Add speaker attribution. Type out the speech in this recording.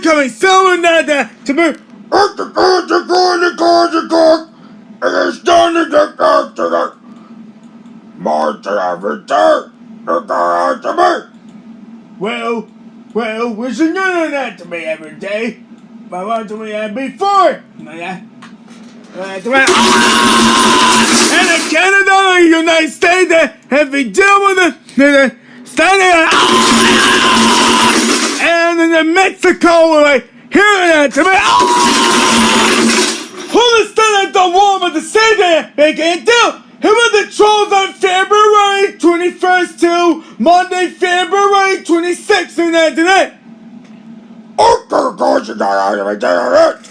Speaker 1: coming soon to be.
Speaker 2: It is done to the monster every day. To me.
Speaker 1: Well, we should do that to me every day. But what do we have before? And in Canada, the United States, if we deal with the standing, and in Mexico, we're like, hearing that to me. Who is still at the war with the city? They can't do. Here were the trolls on February 21st to Monday, February 26th, and that.
Speaker 2: Oh, of course, you got out of it.